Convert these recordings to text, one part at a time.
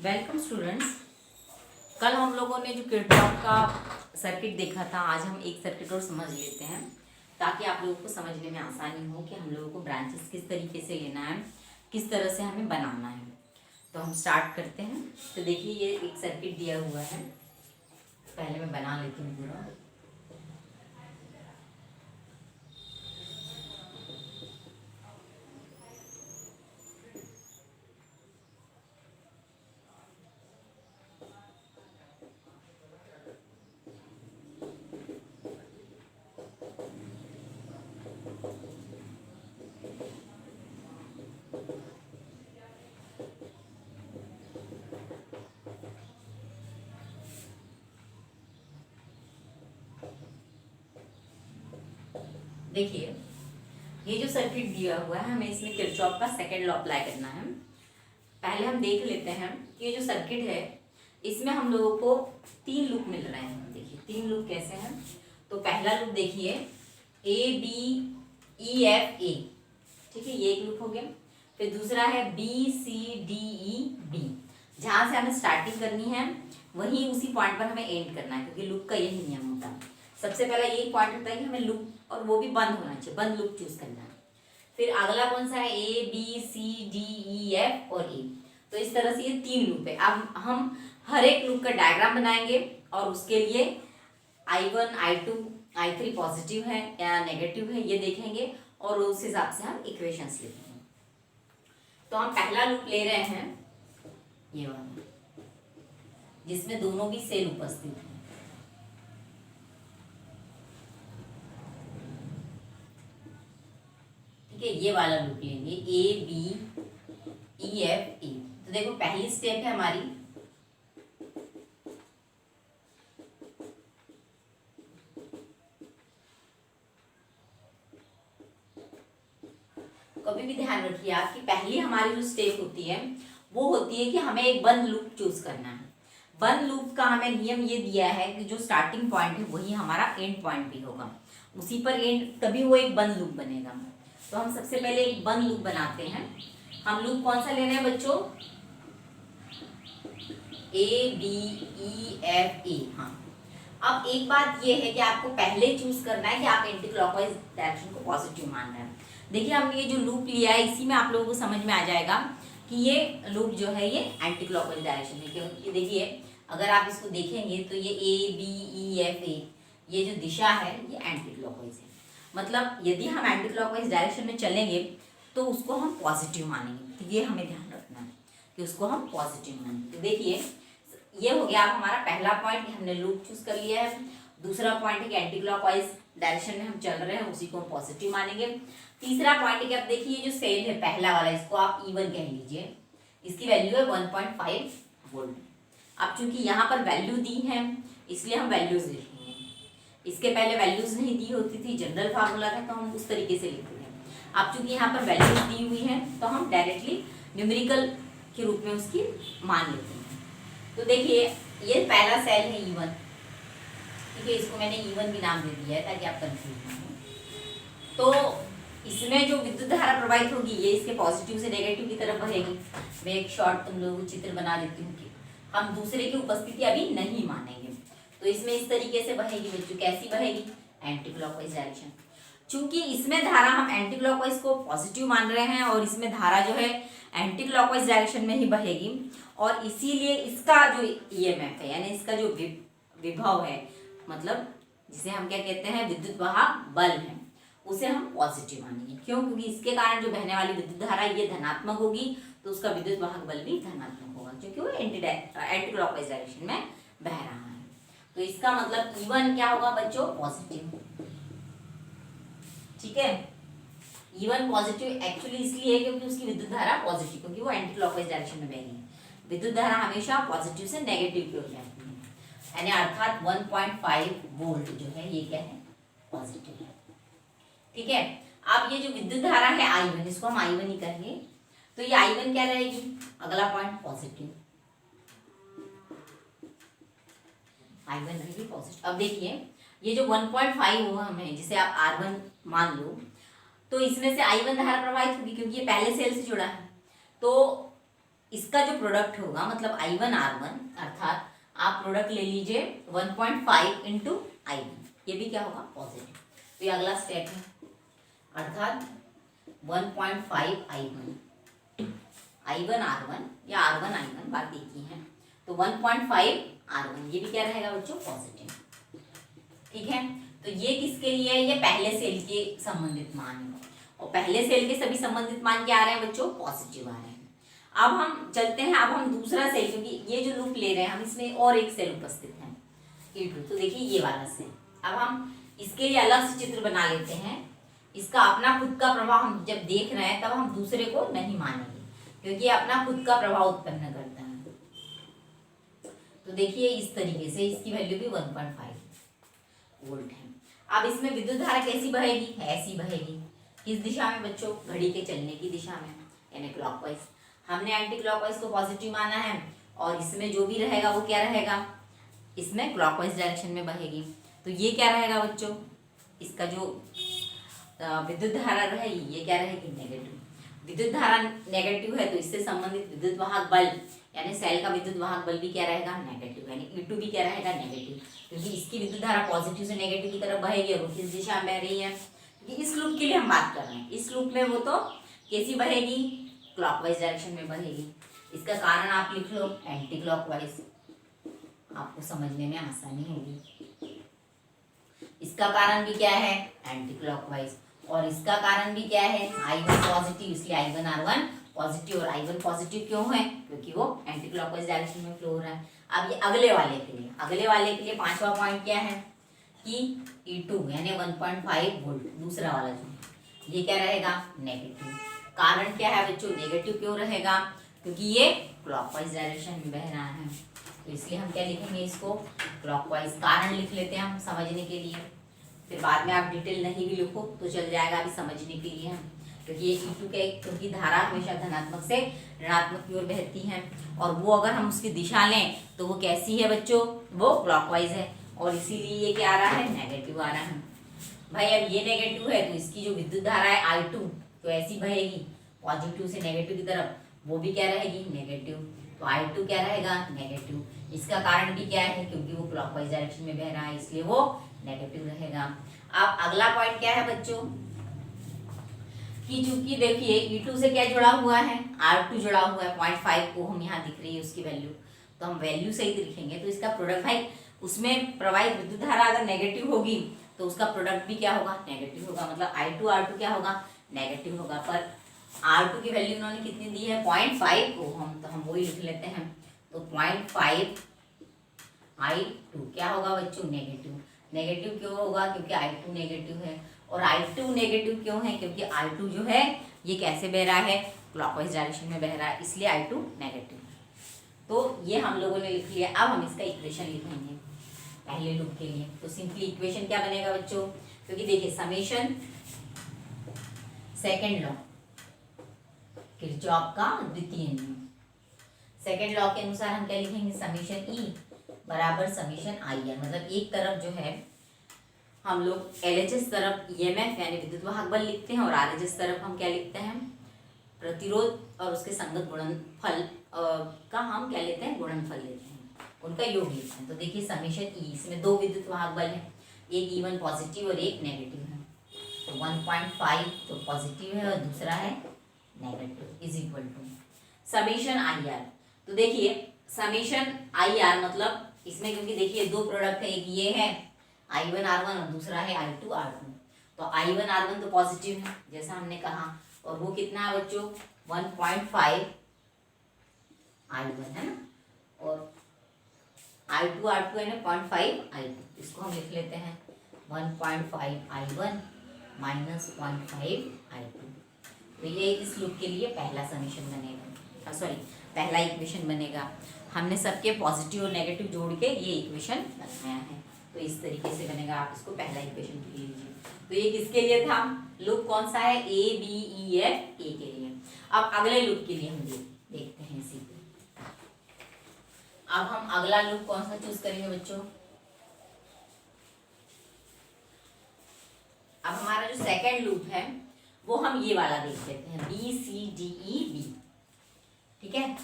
Welcome students. कल हम लोगों ने जो किरचॉफ का सर्किट देखा था, आज हम एक सर्किट और समझ लेते हैं ताकि आप लोगों को समझने में आसानी हो कि हम लोगों को ब्रांचेस किस तरीके से लेना है, किस तरह से हमें बनाना है। तो हम स्टार्ट करते हैं। तो देखिए, ये एक सर्किट दिया हुआ है। पहले मैं बना लेती हूँ पूरा। देखिए, ये जो सर्किट दिया हुआ है, हमें इसमें किरचॉफ का सेकंड लॉ अप्लाई करना है। पहले हम देख लेते हैं कि ये जो सर्किट है, इसमें हम लोगों को 3 लूप मिल रहे हैं। देखिए 3 लूप कैसे हैं। तो पहला लूप देखिए, A B E F A, ठीक है, ये एक लूप हो गया। फिर दूसरा है B C D E B, जहाँ से हमें स्टार्टिंग करनी है वहीं उसी पॉइंट पर हमें एंड करना है, क्योंकि लूप का यही नियम होता है। सबसे पहला यही पॉइंट होता है कि हमें लूप, और वो भी बंद होना चाहिए, बंद लूप चूज करना है। फिर अगला कौन सा है, A B C D E F और ए। तो इस तरह से ये 3 लूप है। अब हम हर एक लूप का डायग्राम बनाएंगे और उसके लिए I1 I2 I3 पॉजिटिव है या नेगेटिव है ये देखेंगे, और उस हिसाब से हम इक्वेशंस लिखेंगे। तो हम पहला लूप ले रहे हैं, ये वाला, जिसमें दोनों भी सेल उपस्थित है। ठीक है, ये वाला लूप लेंगे, A B E F A. तो देखो, पहली स्टेप है हमारी, कभी भी ध्यान रखिए आप कि पहली हमारी जो स्टेप होती है वो होती है कि हमें एक बंद लूप चूज करना है। बंद लूप का हमें नियम ये दिया है कि जो स्टार्टिंग पॉइंट है वही हमारा एंड पॉइंट भी होगा, उसी पर एंड, तभी वो एक बंद लूप बनेगा। तो हम सबसे पहले एक बंद लूप बनाते हैं। हम लूप कौन सा लेना है बच्चों, A B E F A. हाँ, अब एक बात ये है कि आपको पहले चूज करना है कि आप एंटी क्लॉकवाइज डायरेक्शन को पॉजिटिव मान रहे हैं। देखिए, हमने ये जो लूप लिया है, इसी में आप लोगों को समझ में आ जाएगा कि ये लूप जो है ये एंटी क्लॉकवाइज डायरेक्शन में, क्योंकि देखिए अगर आप इसको देखेंगे तो ये A B E F A, ये जो दिशा है ये एंटी क्लॉकवाइज है। मतलब यदि हम एंटी क्लॉकवाइज डायरेक्शन में चलेंगे तो उसको हम पॉजिटिव मानेंगे। तो ये हमें ध्यान रखना है कि उसको हम पॉजिटिव मानेंगे। तो देखिए, ये हो गया अब हमारा पहला पॉइंट कि हमने लूप चूज कर लिया है। दूसरा पॉइंट है कि एंटी क्लॉकवाइज डायरेक्शन में हम चल रहे हैं, उसी को हम पॉजिटिव मानेंगे। तीसरा पॉइंट है कि अब देखिए जो सेल है पहला वाला, इसको आप E1 कह लीजिए, इसकी वैल्यू है 1.5 वोल्ट। अब चूंकि यहाँ पर वैल्यू दी है इसलिए हम वैल्यूज लिखेंगे। इसके पहले वैल्यूज नहीं दी होती थी, जनरल फार्मूला था, तो हम उस तरीके से लिखते हैं। अब चूंकि यहाँ पर वैल्यूज दी हुई है तो हम डायरेक्टली न्यूमेरिकल के रूप में उसकी मान लेते हैं। तो देखिए, ये पहला सेल है E1, ठीक है, इसको मैंने E1 भी नाम दे दिया है ताकि आप कंफ्यूज ना हो। तो इसमें जो विद्युत धारा प्रवाहित होगी ये इसके पॉजिटिव से नेगेटिव की तरफ बहेगी। मैं एक शॉर्ट तुम लोगों को चित्र बना देती हूँ कि हम दूसरे की उपस्थिति अभी नहीं मानेंगे। तो इसमें इस तरीके से बहेगी बच्चों, कैसी बहेगी, एंटी क्लॉकवाइज डायरेक्शन। चूंकि इसमें धारा हम एंटी क्लॉकवाइज को पॉजिटिव मान रहे हैं और इसमें धारा जो है एंटी क्लॉकवाइज डायरेक्शन में ही बहेगी, और इसीलिए इसका जो ईएमएफ है, यानी इसका जो विभव है, मतलब जिसे हम क्या कहते हैं, विद्युत वाहक बल है, उसे हम पॉजिटिव मानेंगे। क्यों, क्योंकि इसके कारण जो बहने वाली विद्युत धारा ये धनात्मक होगी, तो उसका विद्युत वाहक बल भी धनात्मक होगा, क्योंकि वो एंटी क्लॉकवाइज डायरेक्शन में बह रहा है। तो इसका मतलब E1 क्या होगा बच्चों, पॉजिटिव। ठीक है, E1 पॉजिटिव एक्चुअली इसलिए है क्योंकि उसकी विद्युत धारा पॉजिटिव, क्योंकि वो एंटी क्लॉकवाइज डायरेक्शन में बह रही है। विद्युत धारा हमेशा पॉजिटिव से नेगेटिव की ओर जाती है, यानी अर्थात 1.5 वोल्ट जो है ये क्या है, पॉजिटिव है। ठीक है, अब ये जो विद्युत धारा है I1, इसको हम I1 ही कहेंगे। तो ये I1 क्या रहेगी, अगला पॉइंट पॉजिटिव, I1 रहेगी पॉजिटिव। अब देखिए, ये जो 1.5 हुआ हमें, जिसे आप R1 मान लो, तो इसमें से I1 धारा प्रवाहित होगी क्योंकि ये पहले सेल से जुड़ा है। तो इसका जो प्रोडक्ट होगा मतलब I1 R1, अर्थात आप प्रोडक्ट ले लीजिए 1.5 इंटू I1, ये भी क्या होगा पॉजिटिव। तो ये अगला स्टेप है, अर्थात 1.5 I1 R1 या R1 I1 बात एक ही है, तो 1.5 R1 ये भी क्या रहेगा बच्चों पॉजिटिव। ठीक है, तो ये किसके लिए है, ये पहले सेल के संबंधित मान है, और पहले सेल के सभी संबंधित मान क्या आ रहे हैं बच्चों पॉजिटिव आ रहे हैं। अब हम चलते हैं, अब हम दूसरा सेल, क्योंकि ये जो लूप ले रहे हैं हम इसमें और एक सेल उपस्थित है E2, तो देखिए ये वाला सेल। अब हम इसके लिए अलग से चित्र बना लेते हैं, इसका अपना खुद का प्रभाव हम जब देख रहे हैं तब हम दूसरे को नहीं मानेंगे, क्योंकि ये अपना खुद का प्रभाव उत्पन्न करता है। तो देखिए इस तरीके से इसकी वैल्यू भी 1.5 वोल्ट है। अब इसमें विद्युत धारा कैसी बहेगी, ऐसी बहेगी। किस दिशा में बच्चों, घड़ी के चलने की दिशा में, यानी क्लॉकवाइज। हमने एंटी क्लॉकवाइज को पॉजिटिव माना है, और इसमें जो भी रहेगा वो क्या रहेगा, इसमें क्लॉकवाइज डायरेक्शन में बहेगी। तो ये क्या रहेगा बच्चों, इसका जो विद्युत धारा रहेगी ये क्या रहेगी नेगेटिव। विद्युत धारा नेगेटिव है तो इससे संबंधित विद्युत वाहक बल यानी सेल का विद्युत वाहक बल भी क्या रहेगा नेगेटिव, यानी E2 भी क्या रहेगा नेगेटिव, क्योंकि इसकी विद्युत धारा पॉजिटिव से नेगेटिव की तरफ बहेगी और वो किस दिशा में बह रही है, क्योंकि इस लूप के लिए हम बात कर रहे हैं, इस लूप में वो तो कैसी बहेगी क्लॉकवाइज डायरेक्शन में बहेगी। इसका कारण आप लिख लो एंटी क्लॉकवाइज, आपको समझने में आसानी होगी। इसका कारण भी क्या है एंटी क्लॉकवाइज, और इसका कारण भी क्या है I1 पॉजिटिव, इसलिए I1 R1 पॉजिटिव। और I1 पॉजिटिव क्यों है, क्योंकि वो एंटी क्लॉकवाइज डायरेक्शन में फ्लो हो रहा है। अब ये अगले वाले के लिए पांचवा पॉइंट क्या है कि E2 यानी 1.5 वोल्ट दूसरा वाला जो ये क्या रहेगा नेगेटिव। कारण क्या है बच्चों, नेगेटिव क्यों रहेगा, क्योंकि ये क्लॉकवाइज डायरेक्शन में बह रहा है, तो इसलिए हम क्या लिखेंगे इसको क्लॉकवाइज। कारण लिख लेते हैं हम समझने के लिए, फिर बाद में आप डिटेल नहीं भी लिखो तो चल जाएगा अभी समझने के लिए, क्योंकि ये E2 के क्योंकि धारा हमेशा धनात्मक से ऋणात्मक की ओर बहती है, और वो अगर हम उसकी दिशा लें तो वो कैसी है बच्चों, वो क्लॉकवाइज है, और इसीलिए ये क्या आ रहा है नेगेटिव आ रहा है। भाई अब ये नेगेटिव है तो इसकी जो विद्युत धारा है I2 तो ऐसी बहेगी पॉजिटिव से नेगेटिव की तरफ, वो भी क्या रहेगी नेगेटिव, तो I2 क्या रहेगा नेगेटिव। इसका कारण भी क्या है, क्योंकि वो क्लॉकवाइज डायरेक्शन में बह रहा है इसलिए वो नेगेटिव रहेगा। अब अगला पॉइंट क्या है बच्चों कि चूंकि देखिए E2 से क्या जुड़ा हुआ है R2 जुड़ा हुआ है, 0.5 को हम यहाँ दिख रही है उसकी वैल्यू, तो हम वैल्यू सही लिखेंगे। तो इसका प्रोडक्ट भाई उसमें प्रवाहित विद्युत धारा अगर नेगेटिव होगी तो उसका प्रोडक्ट भी क्या होगा नेगेटिव होगा, मतलब I2 R2 क्या होगा नेगेटिव होगा। पर R2 की वैल्यू उन्होंने कितनी दी है 0.5 को, तो हम वही लिख लेते हैं। तो 0.5 I2 क्या होगा बच्चों नेगेटिव। नेगेटिव क्यों होगा, क्योंकि I2 नेगेटिव है, और I2 नेगेटिव क्यों है, क्योंकि I2 जो है ये कैसे बह रहा है क्लॉकवाइज डायरेक्शन में बह रहा है, इसलिए I2 नेगेटिव है। तो ये हम लोगों ने लिख लिया। अब हम इसका इक्वेशन लिखेंगे पहले लूप के लिए। तो सिंपली इक्वेशन क्या बनेगा बच्चों, क्योंकि देखिए समेशन सेकेंड लॉ किरचॉफ का द्वितीय नियम, सेकेंड लॉ के अनुसार हम क्या लिखेंगे समेशन E बराबर समेशन IR, मतलब एक तरफ जो है हम लोग LHS तरफ EMF यानी विद्युत वाहक बल लिखते हैं, और RHS तरफ हम क्या लिखते हैं प्रतिरोध और उसके संगत गुणनफल का हम क्या लेते हैं गुणनफल लेते हैं, उनका योग लेते हैं। तो देखिए समेशन E, इसमें दो विद्युत वाहक बल है, एक E1 पॉजिटिव और एक नेगेटिव है। तो 1.5 तो पॉजिटिव है और दूसरा है negative, is equal to summation IR। तो देखिए समेशन IR मतलब इसमें क्योंकि देखिए दो प्रोडक्ट है, एक ये है I1 R1 और दूसरा है I2 R2। तो I1 R1 तो पॉजिटिव है जैसा हमने कहा, और वो कितना है बच्चों 1.5 I1 है ना, और I2 R2 है ना 0.5 I2, इसको हम लिख लेते हैं 1.5 I1 माइनस 0.5 I2। तो ये इस लूप के लिए पहला समीशन बनेगा, सॉरी पहला इक्वेशन बनेगा। हमने सबके पॉजिटिव और नेगेटिव जोड़ के ये इक्वेशन बनाया है, तो इस तरीके से बनेगा। आप इसको पहला इक्वेशन ले लीजिए। तो ये किसके लिए था, लूप कौन सा है ABEF A के लिए। अब अगले लूप के लिए हम देखते हैं इसी को। अब हम अगला लूप कौन सा चूज करेंगे बच्चों, अब हमारा जो सेकंड लूप है वो हम ये वाला देख लेते हैं BCDEB, ठीक है।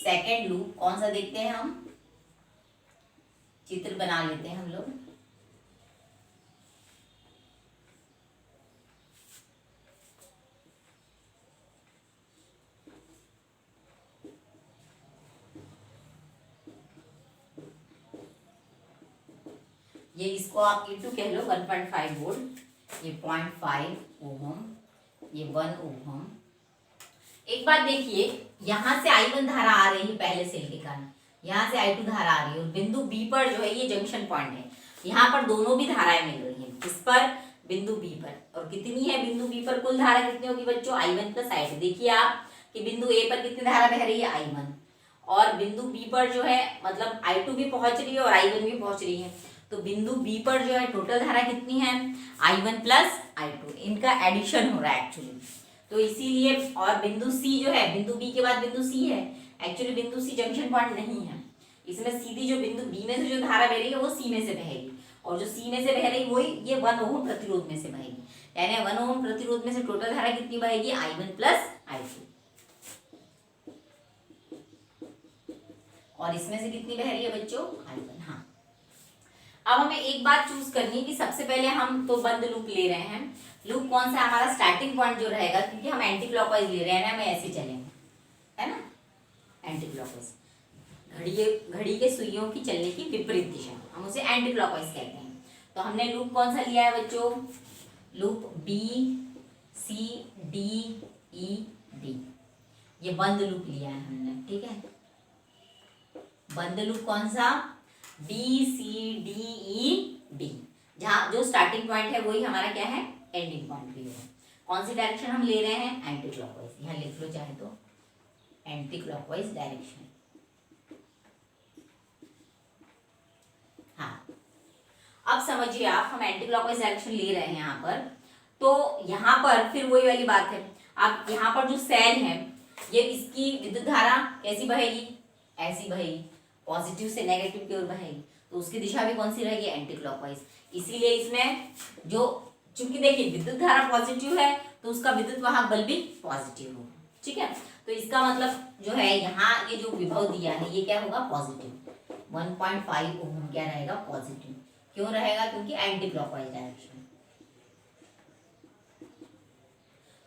सेकेंड लूप कौन सा देखते हैं हम, चित्र बना लेते हैं हम लोग। ये इसको आप E2 कह लो 1.5 वोल्ट, ये 0.5 ओम, ये 1 ओम। एक बात देखिए, यहाँ से I1 धारा आ रही है पहले सेल के कारण, यहाँ से I2 धारा आ रही है और बिंदु B पर जो है ये जंक्शन पॉइंट है, यहाँ पर दोनों भी धाराएं मिल रही हैं। इस पर बिंदु B पर, और कितनी है बिंदु B पर कुल धारा कितनी होगी बच्चों, I1 प्लस I2। देखिए आप कि बिंदु A पर कितनी धारा बह रही है, I1, और बिंदु B पर जो है मतलब I2 भी पहुंच रही है और I1 भी पहुंच रही है, तो बिंदु B पर जो है टोटल धारा कितनी है, I1 प्लस I2, इनका एडिशन हो रहा है एक्चुअली। तो इसीलिए, और बिंदु C जो है, बिंदु B के बाद बिंदु C है, एक्चुअली बिंदु C जंक्शन पॉइंट नहीं है, इसमें सीधी जो बिंदु B में से जो धारा बह रही है वो C में से बहेगी, और जो C में से बह रही वही ये 1 ओम प्रतिरोध में से बहेगी, यानी 1 ओम प्रतिरोध में से टोटल धारा कितनी बहेगी, I1 प्लस I2, और इसमें से कितनी बह रही है बच्चों, I1। हाँ, अब हमें एक बात चूज करनी है कि सबसे पहले हम तो बंद लूप ले रहे हैं, लूप कौन सा हमारा स्टार्टिंग पॉइंट जो रहेगा, क्योंकि हम एंटी क्लॉकवाइज ले रहे हैं ना, हमें ऐसे चलेंगे, है ना, एंटी क्लॉकवाइज, घड़ी के सुइयों की चलने की विपरीत दिशा, हम उसे एंटी क्लॉकवाइज कहते हैं। तो हमने लूप कौन सा लिया है बच्चों, loop B C D E D, ये बंद लूप लिया है हमने, ठीक है। बंद लूप कौन सा, B C D E D, जहाँ जो स्टार्टिंग पॉइंट है वही हमारा क्या है, एंडिंग पॉइंट भी है। कौन सी डायरेक्शन हम ले रहे हैं, एंटी क्लॉकवाइज, यहाँ लिख लो चाहे तो, एंटी क्लॉकवाइज डायरेक्शन। हाँ, अब समझिए आप, हम एंटी क्लॉकवाइज डायरेक्शन ले रहे हैं यहाँ पर, तो यहाँ पर फिर वही वाली बात है, आप यहाँ पर जो सेल है ये इसकी विद्युत धारा कैसी बहेगी, ऐसी बहेगी, पॉजिटिव से नेगेटिव की ओर बहेगी, तो उसकी दिशा भी कौन सी रहेगी, एंटी क्लॉकवाइज। इसीलिए इसमें जो, चूंकि देखिए विद्युत धारा पॉजिटिव है तो उसका विद्युत वाहक बल भी पॉजिटिव होगा, ठीक है। तो इसका मतलब जो है यहाँ ये जो विभव दिया है ये क्या होगा, पॉजिटिव, 1.5 ओम क्या रहेगा, पॉजिटिव। क्यों रहेगा, क्योंकि एंटी क्लॉकवाइज डायरेक्शन।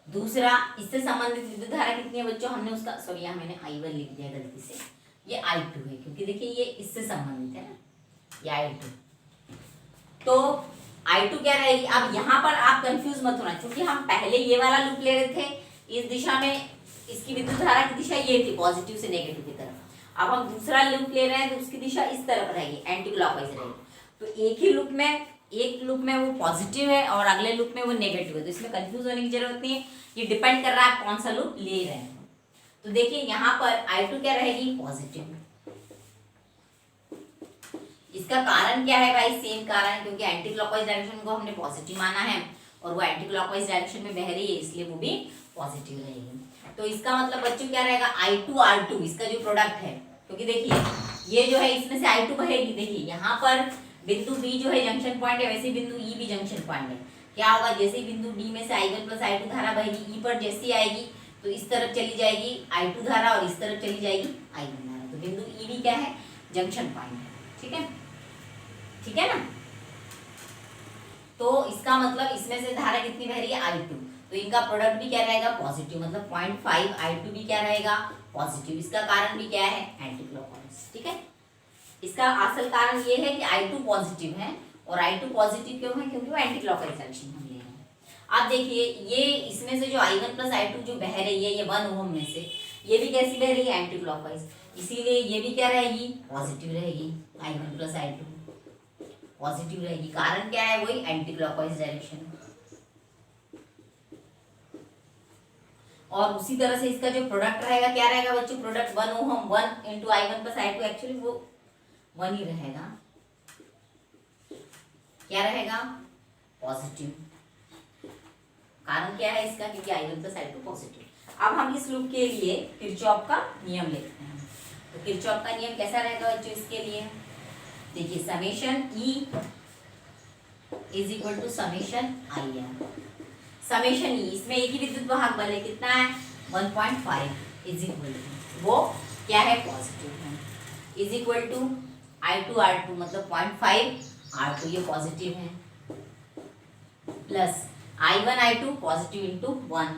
दूसरा, इससे संबंधित विद्युत धारा कितनी है बच्चों, हमने उसका, सॉरी यहाँ मैंने I1 लिख दिया गलती से, ये I2 है, क्योंकि देखिए ये इससे संबंधित है ना, ये I2, तो I2 क्या रहेगी। अब यहाँ पर आप कंफ्यूज मत होना, क्योंकि हम पहले ये वाला लूप ले रहे थे, इस दिशा में इसकी विद्युत धारा की दिशा ये थी, पॉजिटिव से नेगेटिव की तरफ। अब हम दूसरा लूप ले रहे हैं तो उसकी दिशा इस तरफ रहेगी, एंटी क्लॉकवाइज रहेगी। तो एक लूप में वो पॉजिटिव है और अगले लूप में वो नेगेटिव है, तो इसमें कंफ्यूज होने की जरूरत नहीं है, ये डिपेंड कर रहा है आप कौन सा लूप ले रहे हैं। तो देखिए यहाँ पर I2 क्या रहेगी, पॉजिटिव। इसका कारण क्या है भाई, सेम कारण, क्योंकि एंटी क्लॉकवाइज डायरेक्शन को हमने पॉजिटिव माना है और वो एंटी क्लॉकवाइज डायरेक्शन में बह रही है, इसलिए वो भी पॉजिटिव रहेगी। तो इसका मतलब बच्चों क्या रहेगा, I2 R2, इसका जो प्रोडक्ट है, क्योंकि देखिए ये जो है इसमें से I2 बहेगी, देखिए यहाँ पर बिंदु B जो है जंक्शन पॉइंट है, वैसे बिंदु E भी जंक्शन पॉइंट है। क्या होगा, जैसे ही बिंदु D में से I1 प्लस I2 धारा बहेगी, E पर जैसी आएगी तो इस तरफ चली जाएगी I2 धारा और इस तरफ चली जाएगी I1 धारा, तो बिंदु E भी क्या है, जंक्शन पॉइंट है, ठीक है, ठीक है ना। तो इसका मतलब इसमें से धारा कितनी बह रही है, I2, तो इनका प्रोडक्ट भी क्या रहेगा, पॉजिटिव, मतलब 0.5 I2 भी क्या रहेगा, पॉजिटिव। इसका कारण भी क्या है, एंटी क्लॉकवाइज, ठीक है। इसका असल कारण ये है कि I2 पॉजिटिव है, और I2 पॉजिटिव क्यों है, क्योंकि वो एंटी क्लॉकवाइज डायरेक्शन हम ले रहे हैं। आप देखिए ये इसमें से जो I1 प्लस I2 जो बह रही है, ये 1 ओम में से, ये भी कैसी बह रही है, एंटी क्लॉकवाइज, इसीलिए ये भी क्या रहेगी, पॉजिटिव रहेगी, I1 प्लस I2 पॉजिटिव रहेगी। कारण क्या है, वही एंटी क्लॉकवाइज डायरेक्शन। और उसी तरह से इसका जो प्रोडक्ट रहेगा क्या रहेगा बच्चों, प्रोडक्ट 1 ओम, 1 into I1 plus I2, actually वो 1 ही रहेगा, क्या रहेगा, पॉजिटिव। कारण क्या है इसका, क्योंकि I1 प्लस I2 पॉजिटिव। अब हम इस लूप के लिए किरचॉफ का नियम लेते हैं। तो किरचॉफ का नियम कैसा रहेगा बच्चों इसके लिए, देखिए summation E is equal to summation IR। Summation E, इसमें एक ही विद्युत वाहक बल है, कितना है, 1.5 इज इक्वल टू, वो क्या है, पॉजिटिव है, इज इक्वल टू I2R2 मतलब 0.5 R2 ये पॉजिटिव है, plus I1 I2 positive into 1,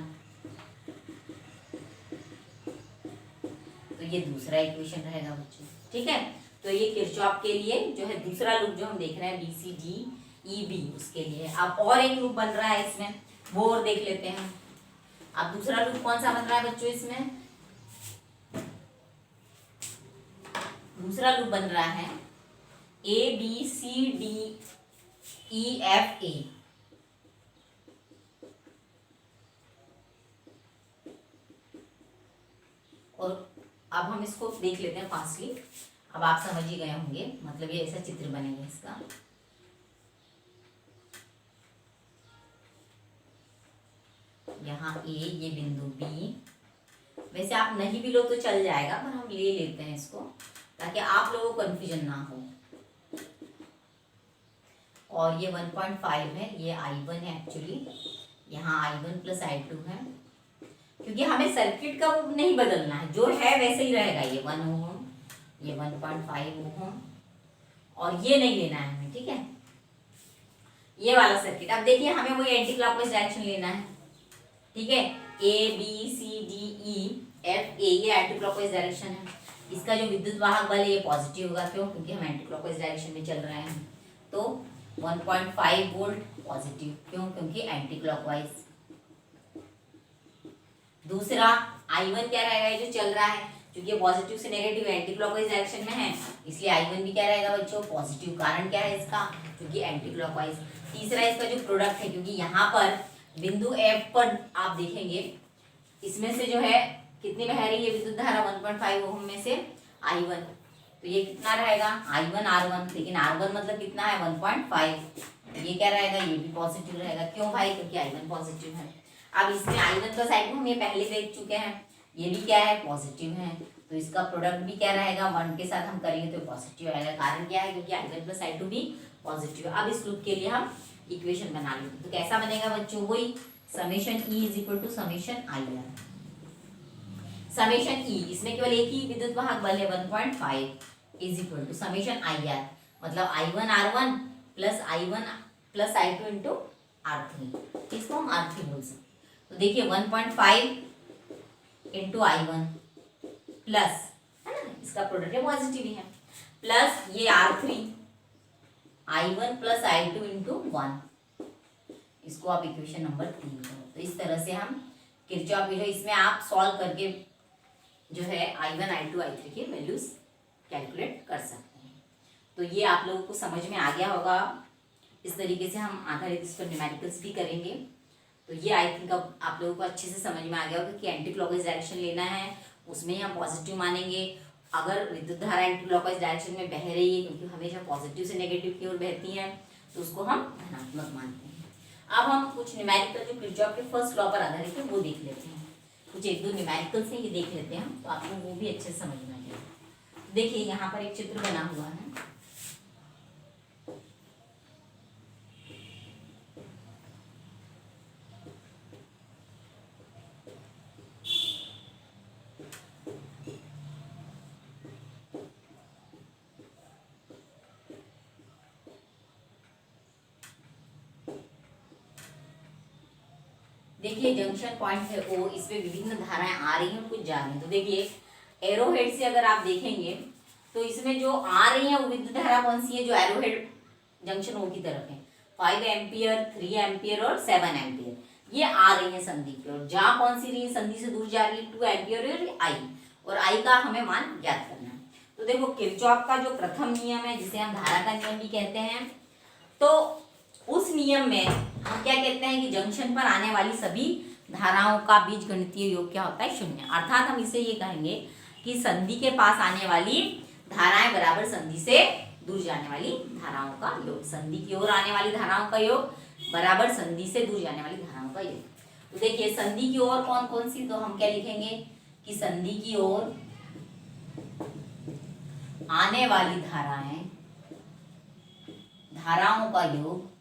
तो ये दूसरा इक्वेशन रहेगा बच्चों। ठीक है, तो ये किरचॉफ के लिए जो है दूसरा लूप जो हम देख रहे हैं BCDEB उसके लिए। अब और एक लूप बन रहा है इसमें, वो और देख लेते हैं। अब दूसरा लूप कौन सा बन रहा है बच्चों इसमें, दूसरा लूप बन रहा है ABCDEFA। और अब हम इसको देख लेते हैं फास्टली। अब आप समझ ही गए होंगे, मतलब ये ऐसा चित्र बनेगा इसका। यहाँ ए, ये बिंदु बी, वैसे आप नहीं भी लो तो चल जाएगा, पर हम ले लेते हैं इसको ताकि आप लोगों को कंफ्यूजन ना हो। और ये 1.5 है, ये I1 है एक्चुअली, यहाँ I1 प्लस I2 है, क्योंकि हमें सर्किट का वो नहीं बदलना है, जो है वैसे ही रहेगा। ये 1 ओम, ये 1.5 ओम, और ये नहीं लेना है हमें। ठीक है, ये वाला सर्किट। अब देखिए हमें वो एंटी क्लॉकवाइज डायरेक्शन लेना है। ठीक है, ABCDEFA ये एंटी क्लॉकवाइज डायरेक्शन है। इसका जो विद्युत वाहक बल है ये पॉजिटिव होगा, क्यों, क्योंकि हम एंटी क्लॉकवाइज डायरेक्शन में चल रहे हैं। तो 1.5 वोल्ट पॉजिटिव, क्यों, क्योंकि एंटी क्लॉकवाइज। दूसरा I1 क्या रहेगा, ये जो चल रहा है, क्योंकि पॉजिटिव से नेगेटिव एंटी क्लॉकवाइज डायरेक्शन में है, इसलिए I1 भी क्या रहेगा बच्चों, पॉजिटिव। कारण क्या है इसका, क्योंकि एंटी क्लॉकवाइज। तीसरा इसका जो प्रोडक्ट है, क्योंकि यहाँ पर बिंदु F पर आप देखेंगे इसमें से जो है कितनी बह रही है विद्युत धारा, 1.5 ओम में से I1, तो ये कितना रहेगा, I1 R1, लेकिन R1 मतलब कितना है, 1.5। ये क्या रहेगा, ये भी पॉजिटिव रहेगा। क्यों भाई, क्योंकि I1 पॉजिटिव है। अब इसमें I1 प्लस I2 हम ये पहले देख चुके हैं, ये भी क्या है, पॉजिटिव है, तो इसका प्रोडक्ट भी क्या रहेगा, 1 के साथ हम करेंगे तो पॉजिटिव आएगा। कारण क्या है, क्योंकि I1 प्लस I2 भी पॉजिटिव है। अब इस लूप के लिए हम इक्वेशन बना लेते, तो कैसा बनेगा बच्चों, वही summation E is equal to summation IR। Summation E, इसमें केवल एक ही विद्युत वाहक बल है 1.5 is equal to summation IR, मतलब I1 R1 plus I1 plus I2 into R3, इसको हम R3 बोल सकते। तो देखिए 1.5 इंटू I1 प्लस, है ना, इसका प्रोडक्ट है पॉजिटिव ही है, प्लस ये R3 I1 plus I2 into 1, इसको आप इक्वेशन नंबर 3 करो। तो इस तरह से हम किरचॉफ की जो इसमें आप सॉल्व करके जो है I1 I2 I3 की वैल्यूज कैलकुलेट कर सकते हैं। तो ये आप लोगों को समझ में आ गया होगा। इस तरीके से हम आधारित इस पर न्यूमेरिकल्स भी करेंगे। तो ये आई थिंक अब आप लोगों को अच्छे से समझ में आ गया होगा कि एंटी क्लॉकवाइज डायरेक्शन लेना है, उसमें हम पॉजिटिव मानेंगे। अगर विद्युत धारा एंटी क्लॉकवाइज डायरेक्शन में बह रही है, क्योंकि हमेशा पॉजिटिव से नेगेटिव की ओर बहती है, तो उसको हम धनात्मक मानते हैं। अब हम कुछ न्यूमेरिकल जो किरचॉफ के फर्स्ट लॉ पर आधारित है वो देख लेते हैं। कुछ एक दो न्यूमेरिकल्स हैं, ये देख लेते हैं, तो आपको वो भी अच्छे से समझ में आ जाएगा। देखिए यहाँ पर एक चित्र बना हुआ है, देखिए जंक्शन पॉइंट है O, इसमें विभिन्न धाराएं आ रही हैं और कुछ जा रही हैं। तो देखिए एरोहेड से अगर आप देखेंगे तो इसमें जो आ रही है वो विद्युत धारा कौन सी है, जो एरोहेड जंक्शन O की तरफ है, 5 एम्पियर, 3 एम्पियर और 7 एम्पियर, ये आ रही है संधि की ओर। जहाँ कौन सी रही है, संधि से दूर जा रही है 2 एम्पियर और I का हमें मान ज्ञात करना है। तो देखो किरचॉफ का जो प्रथम नियम है, जिसे हम धारा का नियम भी कहते हैं, तो उस नियम में हम क्या कहते हैं कि जंक्शन पर आने वाली सभी धाराओं का बीजगणितीय योग क्या होता है, शून्य। अर्थात हम इसे ये कहेंगे कि संधि के पास आने वाली धाराएं बराबर संधि से दूर जाने वाली धाराओं का योग। संधि की ओर आने वाली धाराओं का योग बराबर संधि से दूर जाने वाली धाराओं का योग। तो देखिए संधि की ओर कौन कौन सी, तो हम क्या लिखेंगे कि संधि की ओर आने वाली धाराओं का योग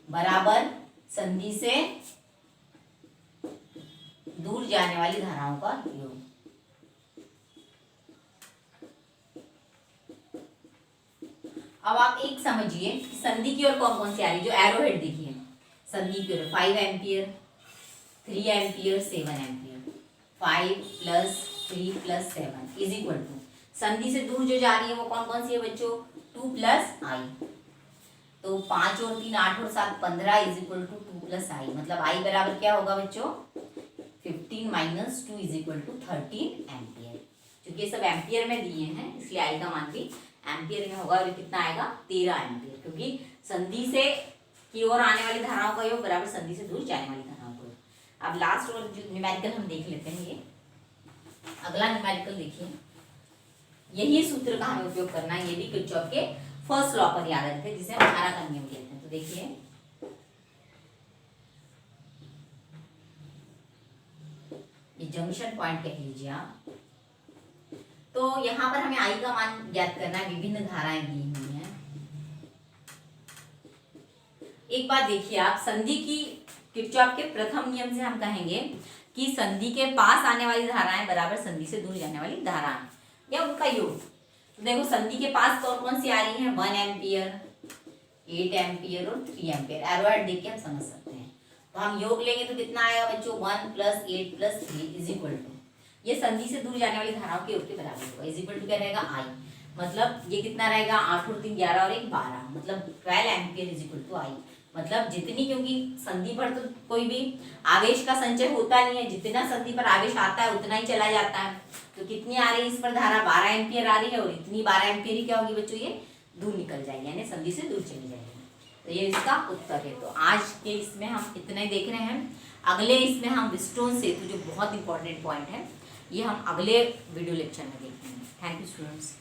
बराबर संधि से दूर जाने वाली धाराओं का योग। अब आप एक समझिए कि संधि की ओर कौन कौन सी आ रही है, जो एरो हेड देखिए संधि की ओर 5 ampere, 3 ampere, 7 ampere. 5 + 3 + 7 is equal to, संधि से दूर जो जा रही है वो कौन कौन सी है बच्चों, 2 + i। तो 5 और 3 8 और 7 15 इज इक्वल टू 2 + i, मतलब i बराबर क्या होगा बच्चों, 15 - 2 इज इक्वल टू 13 एम्पियर। क्योंकि ये सब एम्पियर में दिए हैं इसलिए i का मान भी एम्पियर में होगा। और कितना आएगा, 13 एम्पियर, क्योंकि संधि से की ओर आने वाली धाराओं का योग बराबर संधि से दूर जाने वाली धाराओं का योग। अब लास्ट और जो न्यूमेरिकल हम देख लेते हैं, ये अगला न्यूमेरिकल देखिए, यही सूत्र का हमें उपयोग करना है। ये भी किरचॉफ के फर्स्ट लॉ पर याद रखते हैं, जिसे हम धारा का नियम कहते हैं। तो देखिए ये जंक्शन पॉइंट कह लीजिए आप। तो यहाँ पर हमें आई का मान ज्ञात करना है, विभिन्न धाराएं दी हुई हैं। एक बात देखिए आप, संधि की किरचॉफ के प्रथम नियम से हम कहेंगे कि संधि के पास आने वाली धाराएं बराबर संधि से दूर जाने वाली धाराएं या उनका योग। तो देखो संधि के पास कौन कौन सी आ रही है, 1 एम्पियर, 8 एम्पियर और 3 एम्पियर। एरो हेड देख के हम समझ सकते हैं। तो हम योग लेंगे तो कितना आएगा बच्चों, 1 + 8 + 3 इज इक्वल टू, ये संधि से दूर जाने वाली धाराओं के योग के बराबर होगा। इज इक्वल टू क्या रहेगा, आई, मतलब ये कितना रहेगा, 8 और 3 11 और 1 12, मतलब 12 एम्पियर इज इक्वल टू आई। मतलब जितनी, क्योंकि संधि पर तो कोई भी आवेश का संचय होता नहीं है, जितना संधि पर आवेश आता है उतना ही चला जाता है। तो कितनी आ रही है इस पर धारा, 12 एम्पियर आ रही है, और इतनी 12 एम्पियर ही क्या होगी बच्चों, ये दूर निकल जाएगी, यानी संधि से दूर चली जाएगी। तो ये इसका उत्तर है। तो आज के इसमें हम इतना ही देख रहे हैं। अगले इसमें हम व्हीटस्टोन सेतु, जो बहुत इंपॉर्टेंट पॉइंट है, ये हम अगले वीडियो लेक्चर में देखेंगे। Thank you students.